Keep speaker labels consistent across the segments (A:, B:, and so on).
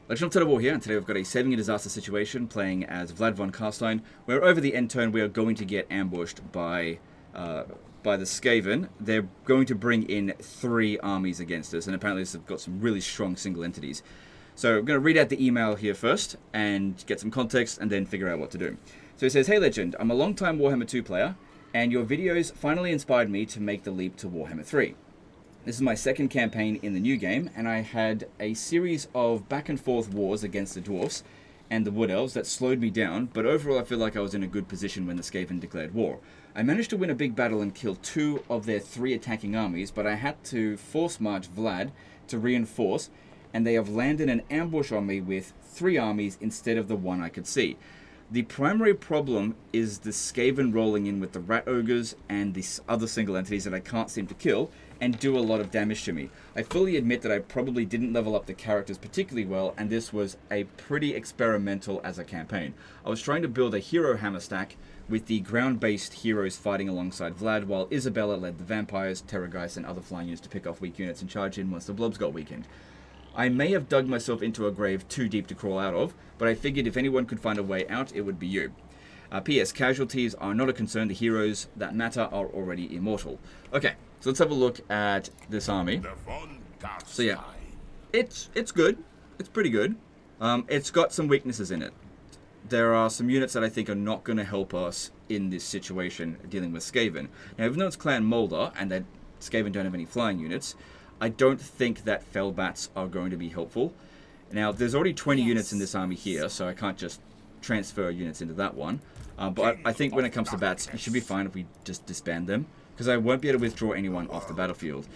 A: Legend of Total War here, and today we've got a saving a disaster situation playing as Vlad von Carstein, where over the end turn we are going to get ambushed by the Skaven. They're going to bring in 3 armies against us, and apparently this has got some really strong single entities. So I'm going to read out the email here first, and get some context, and then figure out what to do. So it says, "Hey Legend, I'm a long-time Warhammer 2 player, and your videos finally inspired me to make the leap to Warhammer 3. This is my second campaign in the new game, and I had a series of back and forth wars against the dwarfs and the wood elves that slowed me down, but overall I feel like I was in a good position when the Skaven declared war. I managed to win a big battle and kill 2 of their 3 attacking armies, but I had to force march Vlad to reinforce, and they have landed an ambush on me with 3 armies instead of the 1 I could see. The primary problem is the Skaven rolling in with the rat ogres and the other single entities that I can't seem to kill and do a lot of damage to me. I fully admit that I probably didn't level up the characters particularly well, and this was a pretty experimental as a campaign. I was trying to build a hero hammer stack with the ground-based heroes fighting alongside Vlad, while Isabella led the vampires, terrorgeists, and other flying units to pick off weak units and charge in once the blobs got weakened. I may have dug myself into a grave too deep to crawl out of, but I figured if anyone could find a way out, it would be you. P.S. Casualties are not a concern. The heroes that matter are already immortal." Okay, so let's have a look at this army. So yeah, it's good. It's pretty good. It's got some weaknesses in it. There are some units that I think are not going to help us in this situation dealing with Skaven. Now, even though it's Clan Moulder and that Skaven don't have any flying units, I don't think that Fellbats are going to be helpful. Now, there's already 20 units in this army here, so I can't just transfer units into that one. But I think when it comes to bats, it should be fine if we just disband them, because I won't be able to withdraw anyone off the battlefield.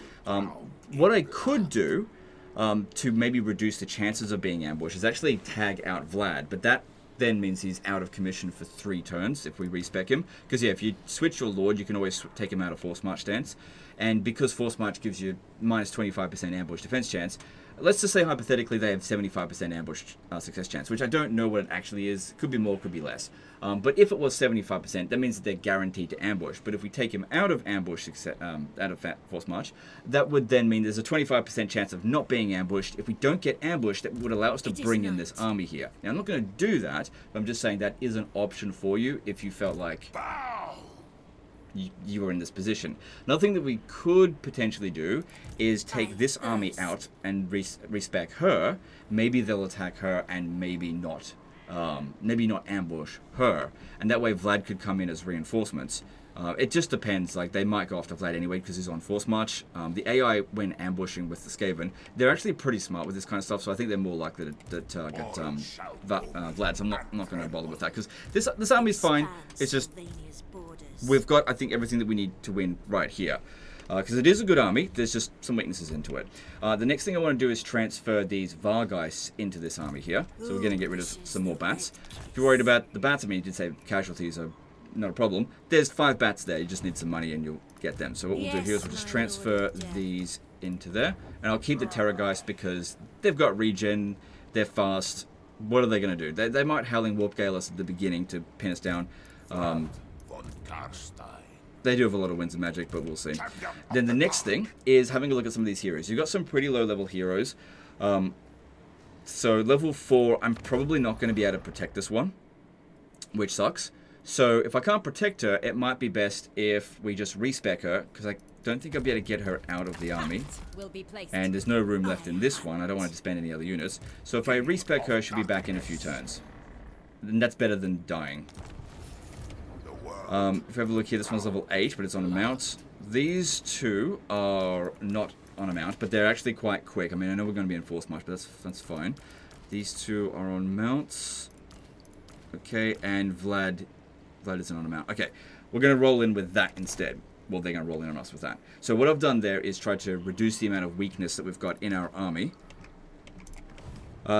A: What I could do to maybe reduce the chances of being ambushed is actually tag out Vlad, but that then means he's out of commission for 3 turns if we respec him. Because yeah, if you switch your Lord, you can always take him out of Force March stance. And because Force March gives you minus 25% ambush defense chance, let's just say hypothetically they have 75% ambush success chance, which I don't know what it actually is. Could be more, could be less. But if it was 75%, that means that they're guaranteed to ambush. But if we take him out of ambush, out of Force March, that would then mean there's a 25% chance of not being ambushed. If we don't get ambushed, that would allow us to bring in this army here. Now, I'm not going to do that, but I'm just saying that is an option for you if you felt like you were in this position. Another thing that we could potentially do is take this army out and respec her. Maybe they'll attack her and maybe not ambush her, and that way Vlad could come in as reinforcements. It just depends. Like, they might go after Vlad anyway because he's on Force March. The AI, when ambushing with the Skaven, they're actually pretty smart with this kind of stuff, so I think they're more likely to target Vlad. So I'm not going to bother with that because this army's fine. It's just we've got, I think, everything that we need to win right here. Because it is a good army, there's just some weaknesses into it. The next thing I want to do is transfer these Vargeists into this army here. So we're going to get rid of some more bats. If you're worried about the bats, I mean, you did say casualties are not a problem. There's 5 bats there, you just need some money and you'll get them. So what we'll do here is we'll just transfer these into there. And I'll keep the Terrorgeist because they've got regen, they're fast. What are they going to do? They might Howling Warp Gale us at the beginning to pin us down. They do have a lot of winds of magic, but we'll see. Then the next thing is having a look at some of these heroes. You've got some pretty low-level heroes. So level 4, I'm probably not going to be able to protect this one, which sucks. So if I can't protect her, it might be best if we just respec her, because I don't think I'll be able to get her out of the army. And there's no room left in this one. I don't want to spend any other units. So if I respec her, she'll be back in a few turns. And that's better than dying. If you have a look here, this one's level 8, but it's on a mount. These 2 are not on a mount, but they're actually quite quick. I mean, I know we're going to be in Force March, but that's fine. These 2 are on mounts. Okay, and Vlad isn't on a mount. Okay, we're going to roll in with that instead. Well, they're going to roll in on us with that. So what I've done there is try to reduce the amount of weakness that we've got in our army.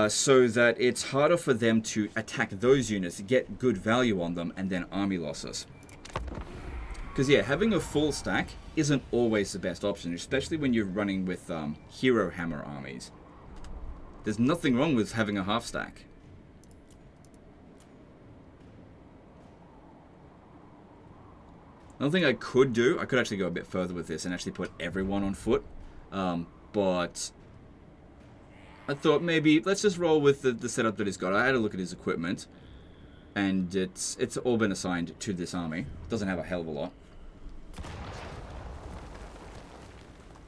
A: So that it's harder for them to attack those units, get good value on them, and then army losses. Because yeah, having a full stack isn't always the best option, especially when you're running with hero hammer armies. There's nothing wrong with having a half stack. Another thing I could do, I could actually go a bit further with this and actually put everyone on foot, but I thought maybe let's just roll with the setup that he's got. I had a look at his equipment, and it's all been assigned to this army. Doesn't have a hell of a lot.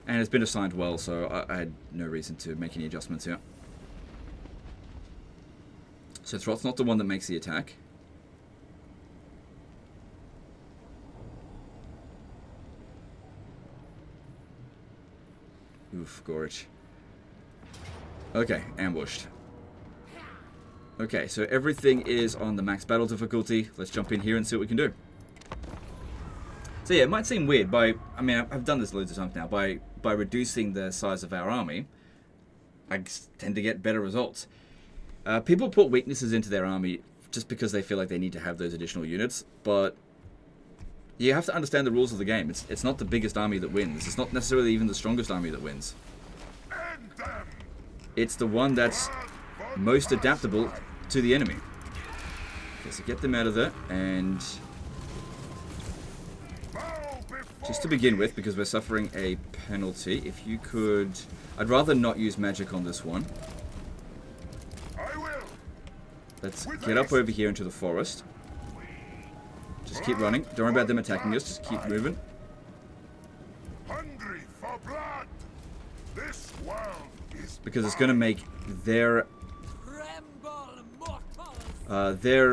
A: And it's been assigned well, so I had no reason to make any adjustments here. So Throt's not the one that makes the attack. Oof, Gorge. Okay, ambushed. Okay, so everything is on the max battle difficulty. Let's jump in here and see what we can do. So yeah, it might seem weird I mean, I've done this loads of times now. By reducing the size of our army, I tend to get better results. People put weaknesses into their army just because they feel like they need to have those additional units, but you have to understand the rules of the game. It's not the biggest army that wins. It's not necessarily even the strongest army that wins. It's the one that's most adaptable to the enemy. Okay, so get them out of there, and just to begin with, because we're suffering a penalty, if you could... I'd rather not use magic on this one. Let's get up over here into the forest. Just keep running. Don't worry about them attacking us. Just keep moving.
B: Hungry for blood. This world is
A: because it's going to make their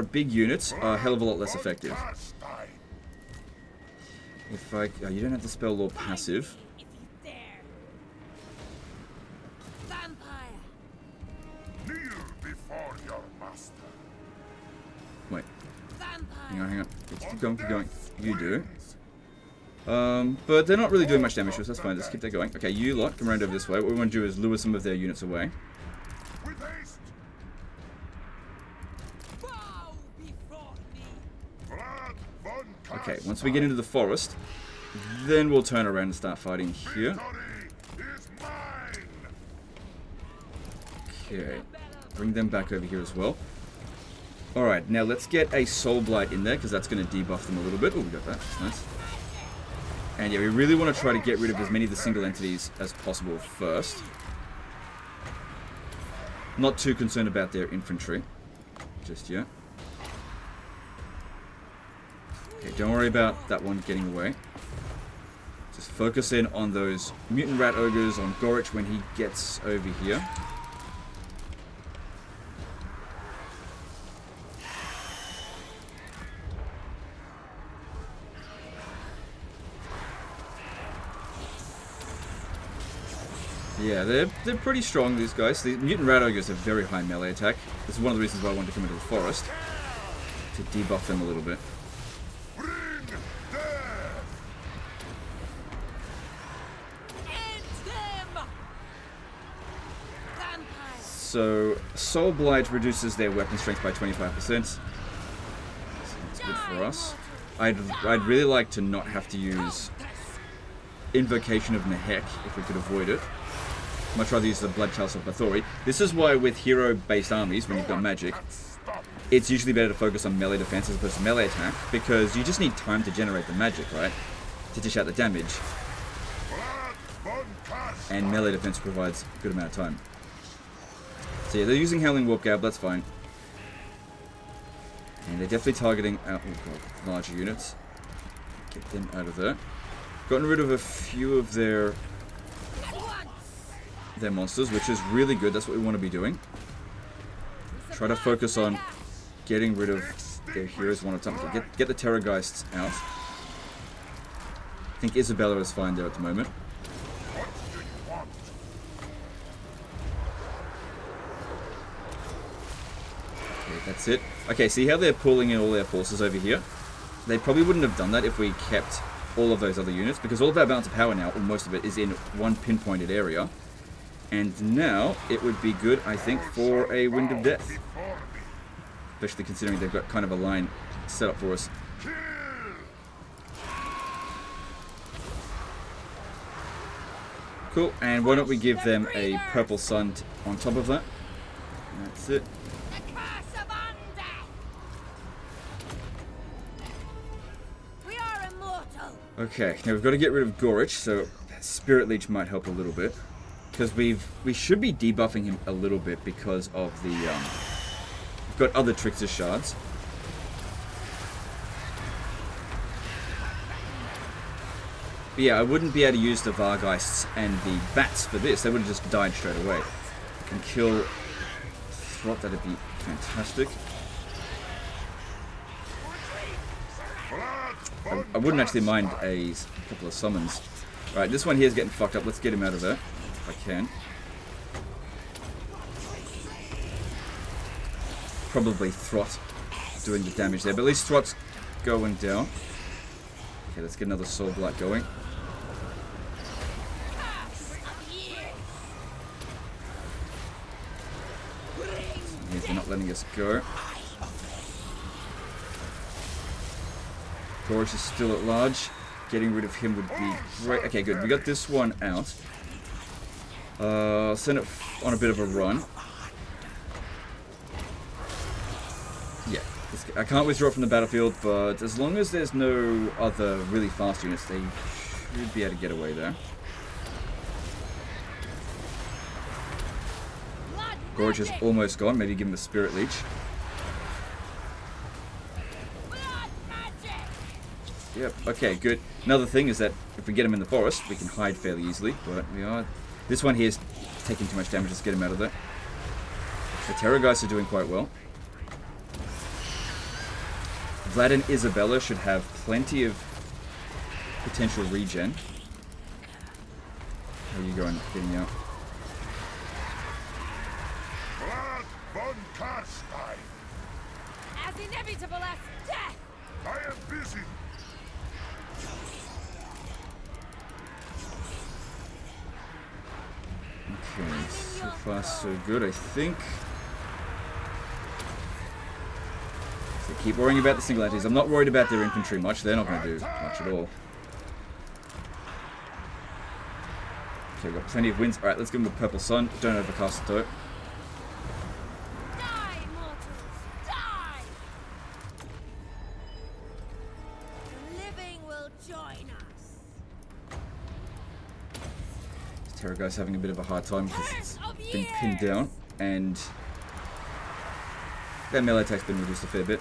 A: big units a hell of a lot less effective. If I... Oh, you don't have to spell Lord passive. Wait. Hang on. Keep going. You do. But they're not really doing much damage to us. That's fine. Let's keep that going. Okay, you lot, come around over this way. What we want to do is lure some of their units away. Okay, once we get into the forest, then we'll turn around and start fighting here. Okay, bring them back over here as well. Alright, now let's get a Soul Blight in there, because that's going to debuff them a little bit. Oh, we got that. That's nice. And yeah, we really want to try to get rid of as many of the single entities as possible first. Not too concerned about their infantry just yet. Okay, don't worry about that one getting away. Just focus in on those mutant rat ogres, on Gorich when he gets over here. Yeah, they're pretty strong, these guys. The mutant rat ogres have very high melee attack. This is one of the reasons why I wanted to come into the forest, to debuff them a little bit. So, Soul Blight reduces their weapon strength by 25%. So that's good for us. I'd really like to not have to use Invocation of Nehek if we could avoid it. Much rather use the Blood Chalice of Bathory. This is why with hero-based armies, when you've got magic, it's usually better to focus on melee defense as opposed to melee attack, because you just need time to generate the magic, right? To dish out the damage. And melee defense provides a good amount of time. So yeah, they're using Howling Warp Gab, that's fine. And they're definitely targeting larger units. Get them out of there. Gotten rid of a few of their monsters, which is really good. That's what we want to be doing. Try to focus on getting rid of their heroes one at a time. Get the Terrorgeists out. I think Isabella is fine there at the moment. Okay, that's it. Okay, see how they're pulling in all their forces over here? They probably wouldn't have done that if we kept all of those other units, because all of our balance of power now, or most of it, is in one pinpointed area. And now, it would be good, I think, for a Wind of Death. Especially considering they've got kind of a line set up for us. Cool, and why don't we give them a Purple Sun on top of that. That's it. Okay, now we've got to get rid of Gorich, so Spirit Leech might help a little bit. because we should be debuffing him a little bit because of the we've got other Trickster shards. But yeah, I wouldn't be able to use the Vargeists and the Bats for this. They would have just died straight away. I can kill Throt, that'd be fantastic. I wouldn't actually mind a couple of summons. Right, this one here is getting fucked up. Let's get him out of there, if I can. Probably Throt doing the damage there, but at least Throt's going down. Okay, let's get another Soul Blight going. They're not letting us go. Gorge is still at large. Getting rid of him would be great. Okay, good. We got this one out. Send it on a bit of a run. Yeah. I can't withdraw from the battlefield, but as long as there's no other really fast units, they should be able to get away there. Gorge is almost gone. Maybe give him a Spirit Leech. Yep, okay, good. Another thing is that if we get him in the forest, we can hide fairly easily, but we are... This one here is taking too much damage. Let's get him out of there. The Terrorgeists are doing quite well. Vlad and Isabella should have plenty of potential regen. How are you going? Getting out?
B: Vlad von Karstein.
C: As inevitable as death!
B: I am busy.
A: Okay, so far so good, I think. So keep worrying about the single entities. I'm not worried about their infantry much. They're not going to do much at all. Okay, we've got plenty of wins. Alright, let's give them the Purple Sun. Don't overcast it though.
C: Die, mortals! Die! The living will join us.
A: Terrorgeist having a bit of a hard time because it's been pinned down, and their melee attack's been reduced a fair bit.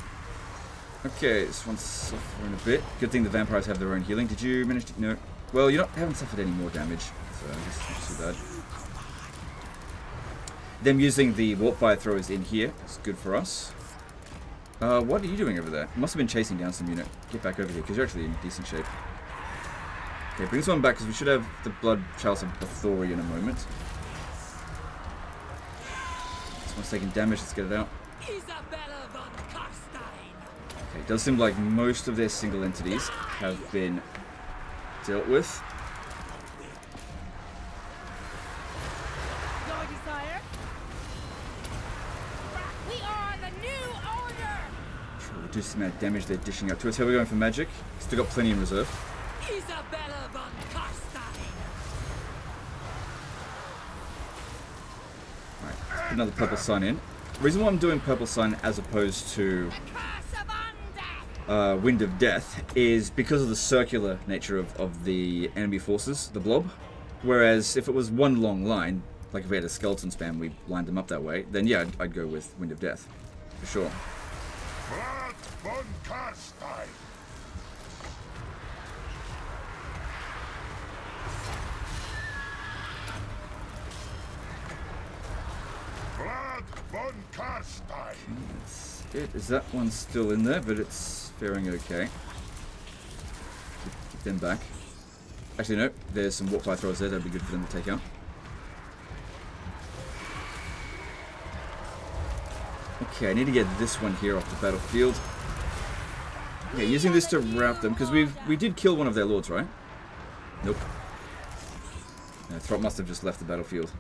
A: Okay, this one's suffering a bit. Good thing the vampires have their own healing. Did you manage to... No. Well, you haven't suffered any more damage, so I guess it's not too bad. Them using the warp fire throwers in here is good for us. What are you doing over there? You must have been chasing down some unit. Get back over here, because you're actually in decent shape. Okay, bring this one back, because we should have the Blood Chalice of Bathory in a moment. This one's taking damage, let's get it out.
C: Isabella von Karstein.
A: Okay, it does seem like most of their single entities have been dealt with.
C: Your desire? We are the new order!
A: Try to reduce the amount of damage they're dishing out to us. How are we going for magic? Still got plenty in reserve.
C: Isabella von Karstein.
A: Alright, put another Purple Sun in. The reason why I'm doing Purple Sun as opposed to
C: The curse of undeath!
A: Wind of Death is because of the circular nature of the enemy forces, the blob. Whereas if it was one long line, like if we had a skeleton spam, we lined them up that way, then yeah, I'd go with Wind of Death, for sure.
B: Vlad von Karstein. Vlad von Karstein.
A: That's it. Is that one still in there? But it's faring okay. Keep them back. Actually, no. There's some warp fire throwers there. That'd be good for them to take out. Okay, I need to get this one here off the battlefield. Yeah, using this to rout them, because we did kill one of their lords, right? Nope. No, Throt must have just left the battlefield.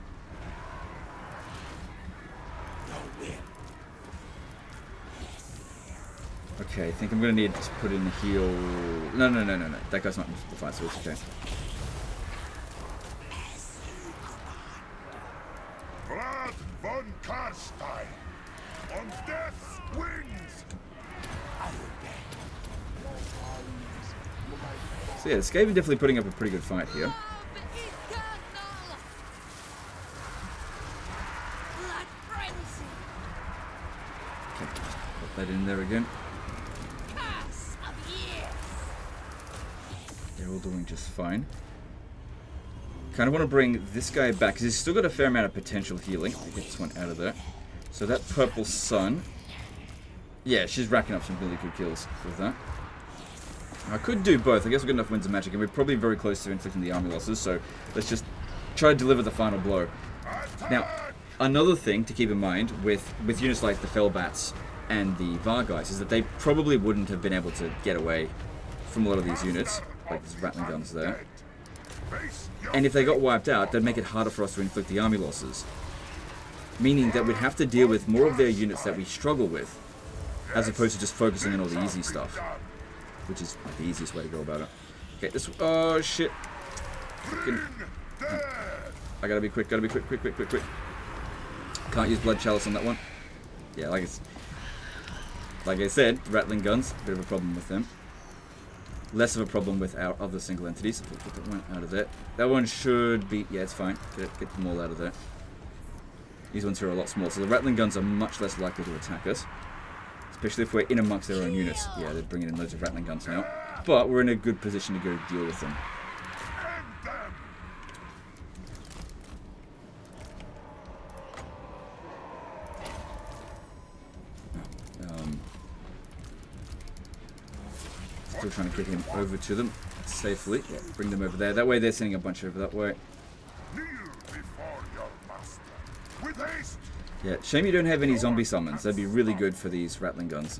A: Okay, I think I'm going to need to put in a heal... No. That guy's not in the fight, so it's okay.
B: Vlad von Karstein. On death's wings.
A: So yeah, the Skaven definitely putting up a pretty good fight here.
C: Love eternal!
A: Okay, just put that in there again.
C: Curse of years.
A: They're all doing just fine. Kind of want to bring this guy back because he's still got a fair amount of potential healing. Get this one out of there. So that purple sun. Yeah, she's racking up some really good kills with that. I could do both. I guess we've got enough winds of magic, and we're probably very close to inflicting the army losses. So let's just try to deliver the final blow. Now, another thing to keep in mind with units like the Fellbats and the Vargeis is that they probably wouldn't have been able to get away from a lot of these units, like these Rattling guns there. And if they got wiped out, that'd make it harder for us to inflict the army losses. Meaning that we'd have to deal with more of their units that we struggle with, as opposed to just focusing on all the easy stuff. Which is like the easiest way to go about it. Okay, this... Oh, shit. Fucking, I gotta be quick, quick. Can't use Blood Chalice on that one. Yeah, like I said, Rattling guns, a bit of a problem with them. Less of a problem with our other single entities. We'll put that one out of there. That one should be... Yeah, it's fine. Get them all out of there. These ones here are a lot smaller, so the Rattling guns are much less likely to attack us. Especially if we're in amongst their own units. Yeah, they're bringing in loads of Rattling guns now. But we're in a good position to go deal with them. Still trying to get him over to them safely. Yeah, bring them over there. That way they're sending a bunch over that way. Yeah, shame you don't have any zombie summons. That'd be really good for these Rattling guns.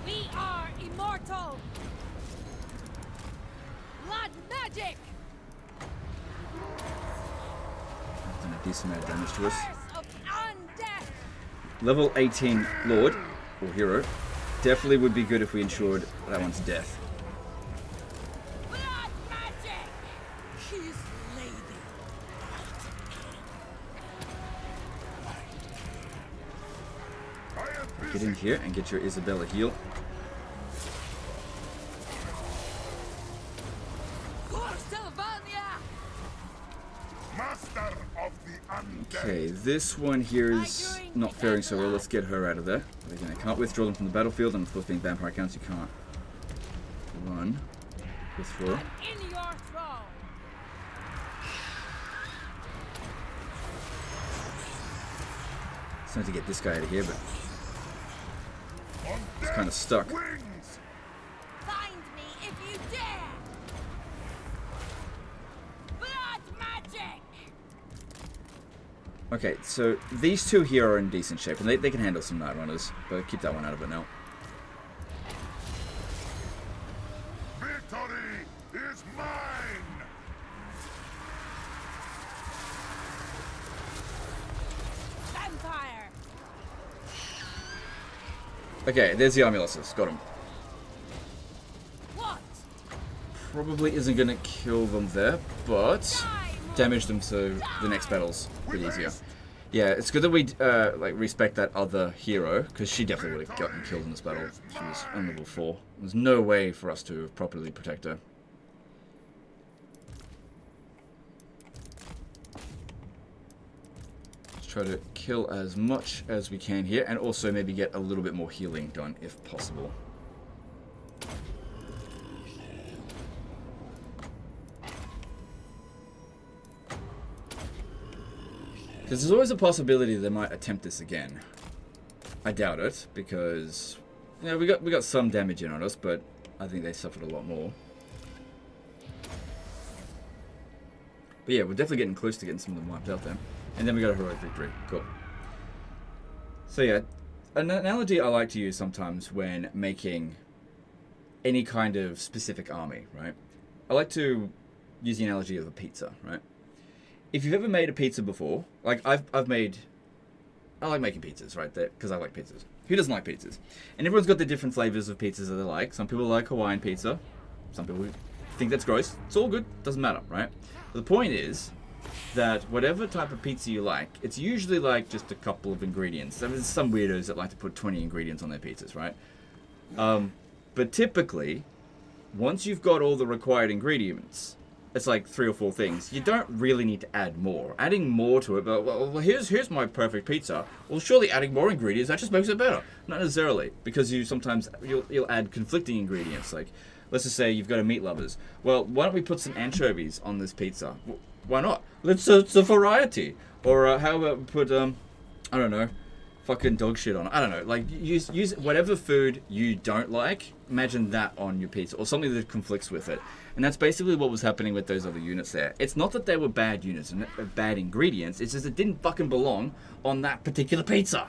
C: We are immortal. Blood magic.
A: Done a decent amount of damage to us.
C: Curse of undeath.
A: Level 18 Lord, or Hero, definitely would be good if we ensured that one's death.
C: Blood magic. His lady.
A: Get in here and get your Isabella heal.
B: Master of the undead.
A: Okay, this one here is not faring so well. Let's get her out of there. But again, I can't withdraw them from the battlefield, and of course being vampire counts, you can't run. Withdraw.
C: In your throne.
A: It's time to get this guy out of here, but it's kind of stuck.
B: Wings.
C: Find me if you dare. Blood magic.
A: Okay, so these two here are in decent shape, and they can handle some Night Runners, but keep that one out of it now.
B: Victory is mine.
C: Vampire.
A: Okay, there's the army losses. Got them.
C: What?
A: Probably isn't going to kill them there, but damage them so the next battle's a bit easier. Yeah, it's good that we like respect that other hero, because she definitely would have gotten killed in this battle. She was on level 4. There's no way for us to properly protect her. Let's try to kill as much as we can here, and also maybe get a little bit more healing done if possible. Because there's always a possibility they might attempt this again. I doubt it, because you know, we got some damage in on us, but I think they suffered a lot more. But yeah, we're definitely getting close to getting some of them wiped out then. And then we got a heroic victory. Cool. So yeah, an analogy I like to use sometimes when making any kind of specific army, right? I like to use the analogy of a pizza, right? If you've ever made a pizza before, like I like making pizzas, right? Because I like pizzas. Who doesn't like pizzas? And everyone's got the different flavors of pizzas that they like. Some people like Hawaiian pizza. Some people think that's gross. It's all good. Doesn't matter, right? But the point is that whatever type of pizza you like, it's usually like just a couple of ingredients. There's some weirdos that like to put 20 ingredients on their pizzas, right? But typically, once you've got all the required ingredients, it's like 3 or 4 things. You don't really need to add more. Adding more to it, but well, here's my perfect pizza. Well, surely adding more ingredients that just makes it better. Not necessarily, because you'll add conflicting ingredients. Like, let's just say you've got a meat lovers. Well, why don't we put some anchovies on this pizza? Why not? It's a variety. Or how about we put I don't know, fucking dog shit on it. I don't know. Like, use whatever food you don't like. Imagine that on your pizza, or something that conflicts with it. And that's basically what was happening with those other units there. It's not that they were bad units and bad ingredients. It's just it didn't fucking belong on that particular pizza.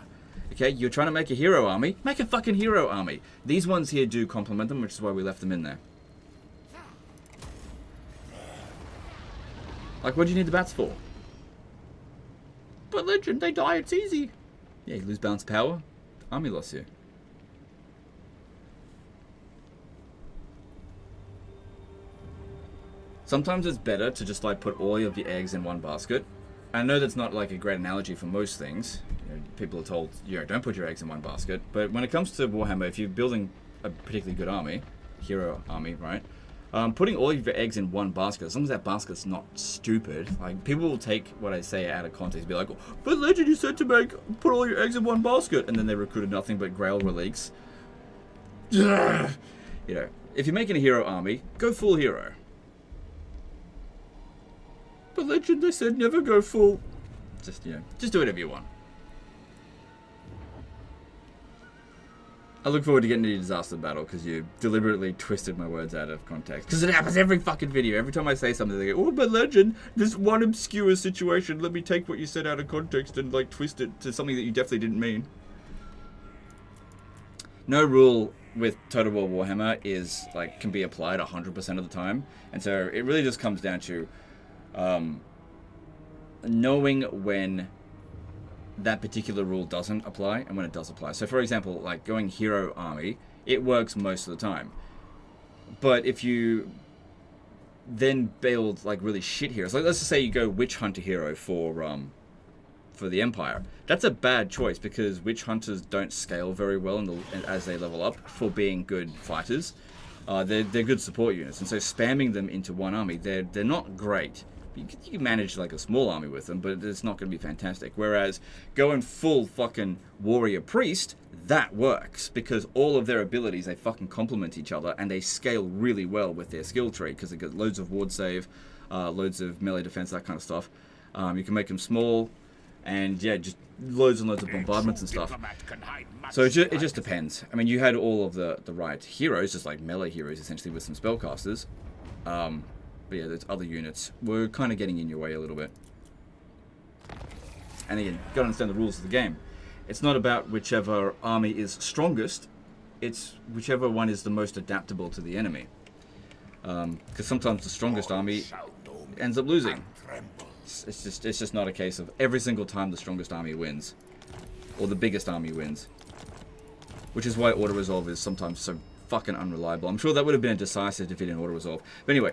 A: Okay, you're trying to make a hero army. Make a fucking hero army. These ones here do complement them, which is why we left them in there. Like, what do you need the bats for? But legend, they die. It's easy. Yeah, you lose balance of power. Army loss here. Sometimes it's better to just like put all of your eggs in one basket. I know that's not like a great analogy for most things. You know, people are told, don't put your eggs in one basket. But when it comes to Warhammer, if you're building a particularly good army, hero army, right? Putting all of your eggs in one basket, as long as that basket's not stupid, like people will take what I say out of context and be like, but legend, you said to put all your eggs in one basket, and then they recruited nothing but Grail relics. You know, if you're making a hero army, go full hero. But legend, they said never go full. Just do whatever you want. I look forward to getting to the disaster battle because you deliberately twisted my words out of context. Because it happens every fucking video. Every time I say something, they go, but legend, this one obscure situation, let me take what you said out of context and like twist it to something that you definitely didn't mean. No rule with Total War Warhammer is like can be applied 100% of the time. And so it really just comes down to knowing when that particular rule doesn't apply and when it does apply. So for example, like going hero army, it works most of the time. But if you then build like really shit heroes, like let's just say you go witch hunter hero for the Empire, that's a bad choice because witch hunters don't scale very well as they level up for being good fighters. They're good support units, and so spamming them into one army, they're not great. You can manage like a small army with them, but it's not going to be fantastic. Whereas going full fucking warrior priest, that works because all of their abilities, they fucking complement each other and they scale really well with their skill tree because it got loads of ward save, loads of melee defense, that kind of stuff. You can make them small and yeah, just loads and loads of bombardments and stuff. So it just depends. I mean, you had all of the right heroes, just like melee heroes essentially with some spellcasters. But yeah, those other units were kind of getting in your way a little bit. And again, you've got to understand the rules of the game. It's not about whichever army is strongest, it's whichever one is the most adaptable to the enemy. Because sometimes the strongest army ends up losing. It's just not a case of every single time the strongest army wins. Or the biggest army wins. Which is why auto-resolve is sometimes so fucking unreliable. I'm sure that would have been a decisive defeat in auto-resolve. But anyway,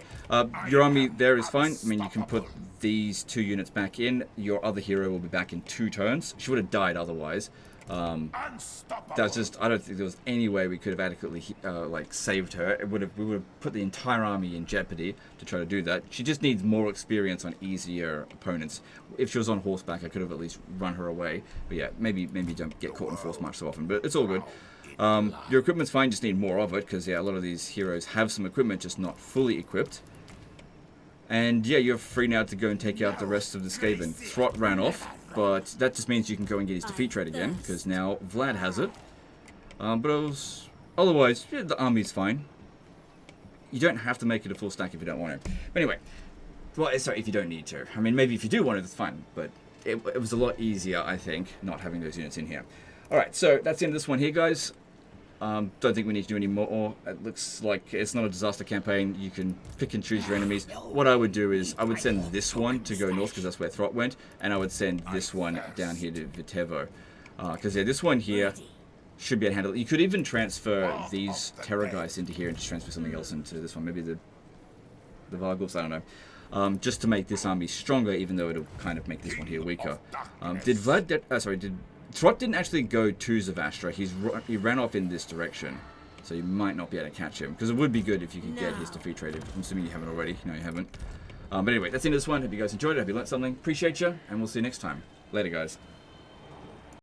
A: your army there is fine. I mean, you can put these 2 units back in. Your other hero will be back in 2 turns. She would have died otherwise. That's just, I don't think there was any way we could have adequately like saved her. We would have put the entire army in jeopardy to try to do that. She just needs more experience on easier opponents. If she was on horseback, I could have at least run her away. But yeah, maybe don't get caught in force much so often. But it's all good. Your equipment's fine, just need more of it, because yeah, a lot of these heroes have some equipment, just not fully equipped. And yeah, you're free now to go and take out the rest of the Skaven. Throt ran off, but that just means you can go and get his defeat trait again, because now Vlad has it. Otherwise, yeah, the army's fine. You don't have to make it a full stack if you don't want to. But anyway, well, sorry, if you don't need to. I mean, maybe if you do want to, that's fine, but it was a lot easier, I think, not having those units in here. Alright, so that's the end of this one here, guys. Don't think we need to do any more. It looks like it's not a disaster campaign. You can pick and choose your enemies. What I would do is I would send this one to go north because that's where Throt went, and I would send this one down here to Vitevo. Because yeah, this one here should be able to handle it. You could even transfer these Terror guys into here and just transfer something else into this one. Maybe the Vargulfs, I don't know. Just to make this army stronger, even though it'll kind of make this one here weaker. Did Throt didn't actually go to Zavastra. He ran off in this direction. So you might not be able to catch him. Because it would be good if you could get his
C: No.
A: defeat rate. I'm assuming you haven't already. No, you haven't. But anyway, that's the end of this one. Hope you guys enjoyed it. Hope you learned something. Appreciate you. And we'll see you next time. Later, guys.